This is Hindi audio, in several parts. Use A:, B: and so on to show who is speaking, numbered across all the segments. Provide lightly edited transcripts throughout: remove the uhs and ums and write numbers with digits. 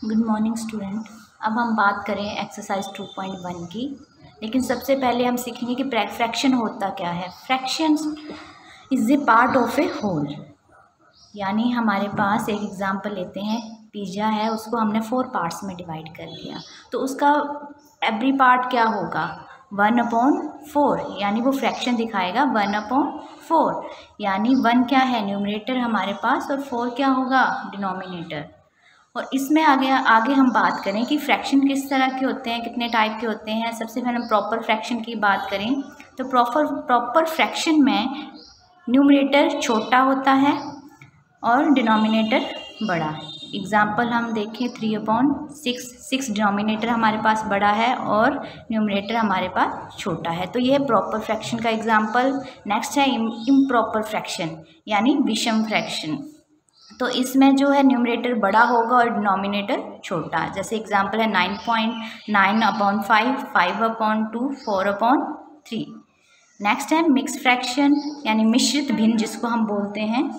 A: Good morning student. अब हम बात करें एक्सरसाइज 2.1 की। लेकिन सबसे पहले हम सीखेंगे कि फ्रैक्शन होता क्या है। Fraction is a part of a whole. यानी हमारे पास एक एग्जांपल लेते हैं, पिज़्ज़ा है, उसको हमने 4 पार्ट्स में डिवाइड कर दिया, तो उसका एवरी पार्ट क्या होगा 1/4, यानी वो फ्रैक्शन दिखाएगा 1/4। यानी 1 क्या है न्यूमरेटर हमारे पास और 4 क्या होगा डिनोमिनेटर। और इसमें आगे हम बात करें कि फ्रैक्शन किस तरह के होते हैं, कितने टाइप के होते हैं। सबसे पहले हम प्रॉपर फ्रैक्शन की बात करें तो प्रॉपर फ्रैक्शन में न्यूमरेटर छोटा होता है और डिनोमिनेटर बड़ा। एग्जाम्पल हम देखें 3/6 डिनोमिनेटर हमारे पास बड़ा है और न्यूमरेटर हमारे पास छोटा है, तो ये है प्रॉपर फ्रैक्शन का एग्जाम्पल। नेक्स्ट है इम्प्रॉपर फ्रैक्शन यानी विषम फ्रैक्शन। तो इसमें जो है न्यूमरेटर बड़ा होगा और डिनोमिनेटर छोटा। जैसे एग्जांपल है 9.9/5, 5/2, 4/3। नेक्स्ट है मिक्स फ्रैक्शन यानी मिश्रित भिन्न जिसको हम बोलते हैं।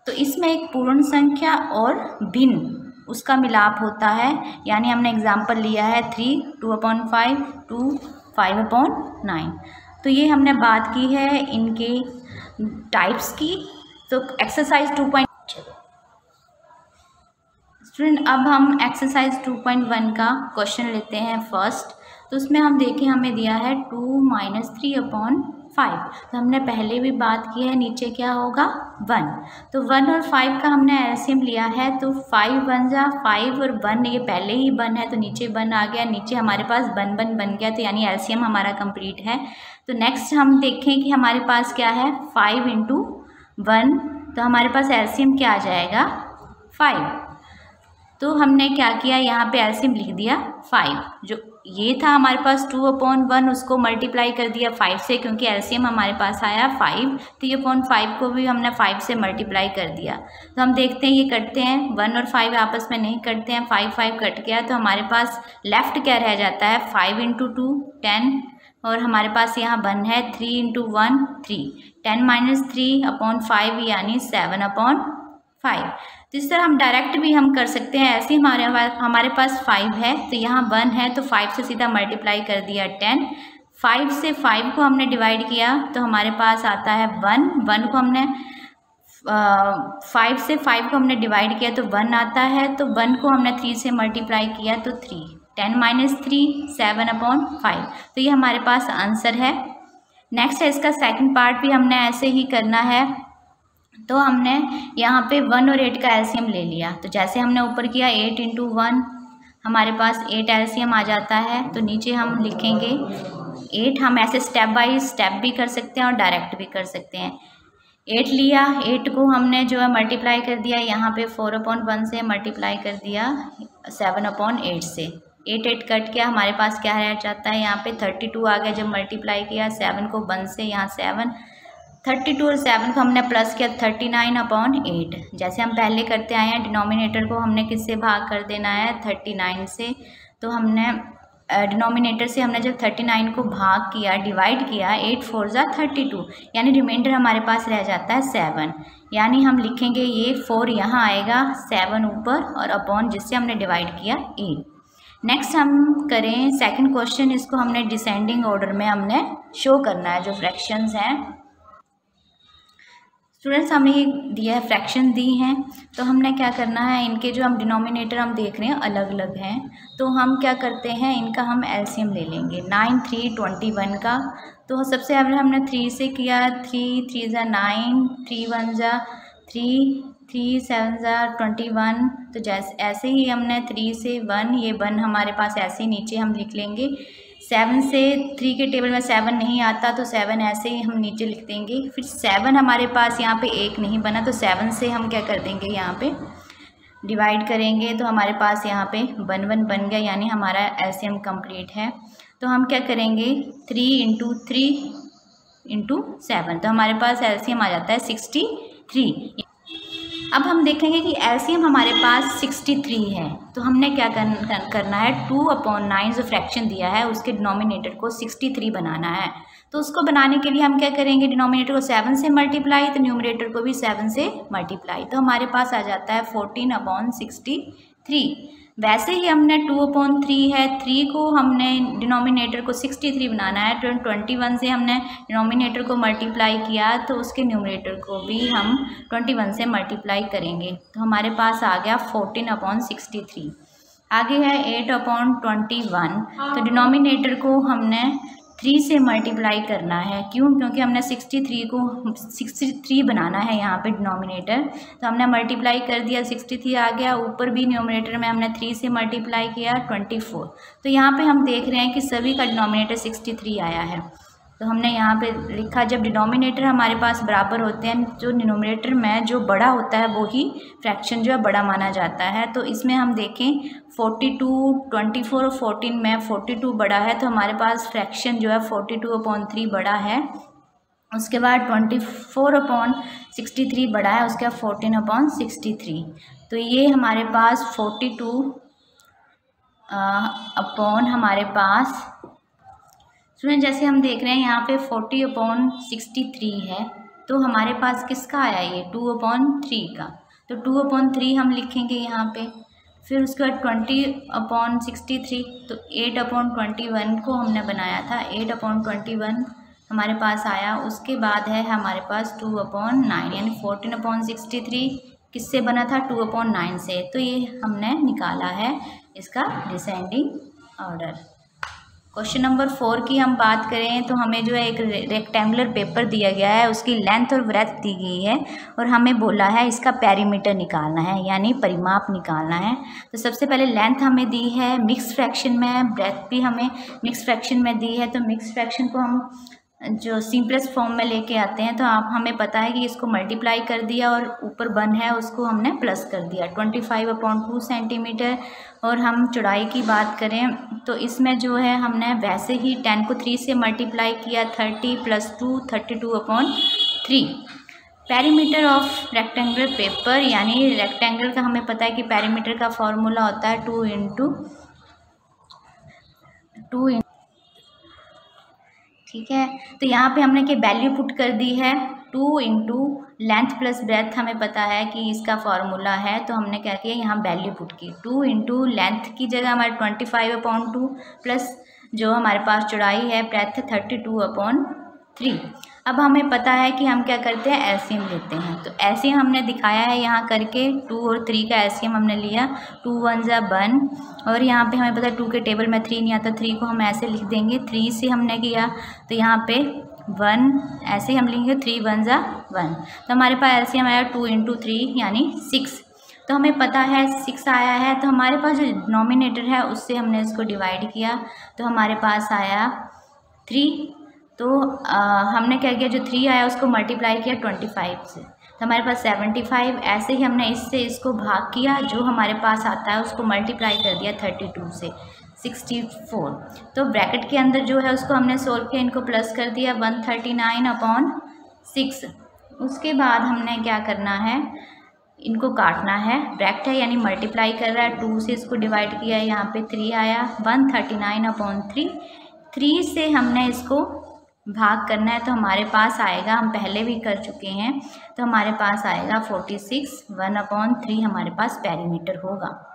A: तो इसमें एक पूर्ण संख्या और भिन्न उसका मिलाप होता है। यानी हमने एग्जांपल लिया है 3, 2/5, 2, 5/9। तो ये हमने बात की है इनके टाइप्स की। तो एक्सरसाइज 2. स्टूडेंट अब हम एक्सरसाइज 2.1 का क्वेश्चन लेते हैं फर्स्ट। तो उसमें हम देखें हमें दिया है 2 - 3/5। तो हमने पहले भी बात की है नीचे क्या होगा 1। तो 1 और 5 का हमने एलसीएम लिया है, तो 5 1 जा 5 और 1 ये पहले ही 1 है तो नीचे 1 आ गया, नीचे हमारे पास 1 1 बन गया, तो यानी एलसीएम हमारा कंप्लीट है। तो नेक्स्ट हम देखें कि हमारे पास क्या है 5 × 1, तो हमारे पास एलसीएम क्या आ जाएगा 5। तो हमने क्या किया यहाँ पे एलसीएम लिख दिया 5। जो ये था हमारे पास 2/1 उसको मल्टीप्लाई कर दिया 5 से, क्योंकि एलसीएम हमारे पास आया 5। 3/5 को भी हमने 5 से मल्टीप्लाई कर दिया। तो हम देखते हैं ये कटते हैं, 1 और 5 आपस में नहीं कटते हैं, 5 5 कट गया। तो हमारे पास लेफ्ट क्या रह जाता है 5 × 2 10, और हमारे पास यहाँ 1 है 3 × 1 3, 10 - 3/5 यानी 7/5। तो इस तरह हम डायरेक्ट भी हम कर सकते हैं। ऐसे हमारे पास 5 है तो यहाँ 1 है तो 5 से सीधा मल्टीप्लाई कर दिया 10। 5 से 5 को हमने डिवाइड किया तो हमारे पास आता है 1 को हमने 5 से 5 को हमने डिवाइड किया तो 1 आता है, तो 1 को हमने 3 से मल्टीप्लाई किया तो 3, 10 - 3 7/5। तो ये हमारे पास आंसर है। नेक्स्ट है इसका सेकंड पार्ट भी हमने ऐसे ही करना है। तो हमने यहाँ पे 1 और 8 का एलसीएम ले लिया, तो जैसे हमने ऊपर किया 8 × 1 हमारे पास 8 एलसीएम आ जाता है। तो नीचे हम लिखेंगे 8। हम ऐसे स्टेप बाय स्टेप भी कर सकते हैं और डायरेक्ट भी कर सकते हैं। 8 लिया, 8 को हमने जो है मल्टीप्लाई कर दिया, यहाँ पे 4/1 से मल्टीप्लाई कर दिया 7/8 से। 8 8 कट किया, हमारे पास क्या रह जाता है यहाँ पे 32 आ गया जब मल्टीप्लाई किया 7 को 1 से, यहाँ 7, 32 और 7 को हमने प्लस किया 39/8। जैसे हम पहले करते आए हैं डिनोमिनेटर को हमने किससे भाग कर देना है 39 से। तो हमने डिनोमिनेटर से हमने जब 39 को भाग किया डिवाइड किया 8 4 जा 32, यानी रिमाइंडर हमारे पास रह जाता है 7। यानी हम लिखेंगे ये 4 यहाँ आएगा, 7 ऊपर और अपॉन जिससे हमने डिवाइड किया 8। नेक्स्ट हम करें सेकंड क्वेश्चन। इसको हमने डिसेंडिंग ऑर्डर में हमने शो करना है जो फ्रैक्शंस हैं। स्टूडेंट्स हमें ये दिया है फ्रैक्शन दी हैं, तो हमने क्या करना है इनके जो हम डिनोमिनेटर हम देख रहे हैं अलग अलग हैं, तो हम क्या करते हैं इनका हम एलसीएम ले लेंगे 9 3 21 का। तो सबसे पहले हमने 3 से किया, 3 3 जा 9, 3 1 जा 3, 3 7 जा 21। तो जैसे ऐसे ही हमने 3 से 1, ये 1 हमारे पास ऐसे ही नीचे हम लिख लेंगे। 7 से 3 के टेबल में 7 नहीं आता तो 7 ऐसे ही हम नीचे लिख देंगे। फिर 7 हमारे पास यहाँ पे 1 नहीं बना तो 7 से हम क्या कर देंगे यहाँ पे डिवाइड करेंगे, तो हमारे पास यहाँ पे 1 1 बन गया, यानी हमारा एलसीएम कंप्लीट है। तो हम क्या करेंगे 3 × 3 × 7, तो हमारे पास एलसीएम आ जाता है 63। अब हम देखेंगे कि एलसीएम हमारे पास 63 है, तो हमने क्या करना है 2/9 जो फ्रैक्शन दिया है उसके डिनोमिनेटर को 63 बनाना है। तो उसको बनाने के लिए हम क्या करेंगे डिनोमिनेटर को 7 से मल्टीप्लाई तो न्यूमरेटर को भी 7 से मल्टीप्लाई, तो हमारे पास आ जाता है 14/63। 3। वैसे ही हमने 2/3 है, 3 को हमने डिनोमिनेटर को 63 बनाना है, 21 से हमने डिनोमिनेटर को मल्टीप्लाई किया तो उसके न्यूमरेटर को भी हम 21 से मल्टीप्लाई करेंगे, तो हमारे पास आ गया 14/63। आगे है 8/21, तो डिनोमिनेटर को हमने 3 से मल्टीप्लाई करना है। क्यों? क्योंकि हमने 63 बनाना है यहाँ पे डिनोमिनेटर, तो हमने मल्टीप्लाई कर दिया, 63 आ गया। ऊपर भी न्यूमरेटर में हमने 3 से मल्टीप्लाई किया 24। तो यहाँ पे हम देख रहे हैं कि सभी का डिनोमिनेटर 63 आया है। तो हमने यहाँ पे लिखा, जब डिनोमिनेटर हमारे पास बराबर होते हैं, जो डिनोमिनेटर में जो बड़ा होता है वो ही फ्रैक्शन जो है बड़ा माना जाता है। तो इसमें हम देखें 42, 24 और 14 में 42 बड़ा है, तो हमारे पास फ्रैक्शन जो है 42/3 बड़ा है। उसके बाद 24/63 बड़ा है, उसके बाद 14/63। तो ये हमारे पास 42 अपॉन हमारे पास सुने, जैसे हम देख रहे हैं यहाँ पे 40/63 है, तो हमारे पास किसका आया ये 2/3 का, तो 2/3 हम लिखेंगे यहाँ पे। फिर उसके बाद 20/63, तो 8/21 को हमने बनाया था, 8/21 हमारे पास आया। उसके बाद है हमारे पास 2/9, यानी 14/63 किससे बना था 2/9 से, तो ये हमने निकाला है इसका डिसेंडिंग ऑर्डर। क्वेश्चन नंबर 4 की हम बात करें तो हमें जो है एक रेक्टेंगुलर पेपर दिया गया है, उसकी लेंथ और ब्रेथ दी गई है और हमें बोला है इसका पेरीमीटर निकालना है, यानी परिमाप निकालना है। तो सबसे पहले लेंथ हमें दी है मिक्स फ्रैक्शन में, ब्रेथ भी हमें मिक्स फ्रैक्शन में दी है। तो मिक्स फ्रैक्शन को हम जो सिंपलेस्ट फॉर्म में लेके आते हैं, तो आप हमें पता है कि इसको मल्टीप्लाई कर दिया और ऊपर 1 है उसको हमने प्लस कर दिया, 25/2 सेंटीमीटर। और हम चौड़ाई की बात करें तो इसमें जो है हमने वैसे ही 10 को 3 से मल्टीप्लाई किया, 30 + 2 32/3। पेरीमीटर ऑफ रेक्टेंगुलर पेपर, यानी रेक्टेंगल का हमें पता है कि पेरीमीटर का फॉर्मूला होता है 2 × 2 ठीक है। तो यहाँ पे हमने क्या वैल्यू पुट कर दी है, 2 × लेंथ प्लस ब्रेथ हमें पता है कि इसका फॉर्मूला है, तो हमने क्या किया यहाँ वैल्यू पुट की, 2 × लेंथ की जगह हमारे 25/2 प्लस जो हमारे पास चौड़ाई है ब्रेथ 32/3। अब हमें पता है कि हम क्या करते हैं एलसीएम लेते हैं, तो एलसीएम हमने दिखाया है यहाँ करके, 2 और 3 का एलसीएम हमने लिया, 2 × 1 = 1 और यहाँ पे हमें पता है 2 के टेबल में 3 नहीं आता, 3 को हम ऐसे लिख देंगे, 3 से हमने किया तो यहाँ पे 1 ऐसे ही हम लिखेंगे, 3 × 1 = 1। तो हमारे पास एलसीएम आया 2 × 3 यानी 6। तो हमें पता है 6 आया है, तो हमारे पास जो डिनोमिनेटर है उससे हमने इसको डिवाइड किया, तो हमारे पास आया 3। तो हमने क्या किया, जो 3 आया उसको मल्टीप्लाई किया 25 से, तो हमारे पास 75। ऐसे ही हमने इससे इसको भाग किया, जो हमारे पास आता है उसको मल्टीप्लाई कर दिया 32 से, 64। तो ब्रैकेट के अंदर जो है उसको हमने सोल्व किया, इनको प्लस कर दिया 139/6। उसके बाद हमने क्या करना है, इनको काटना है, ब्रैकेट है यानी मल्टीप्लाई कर रहा है, 2 से इसको डिवाइड किया, यहाँ पे 3 आया, 139/3। 3 से हमने इसको भाग करना है, तो हमारे पास आएगा, हम पहले भी कर चुके हैं, तो हमारे पास आएगा 46, 1/3 हमारे पास पेरीमीटर होगा।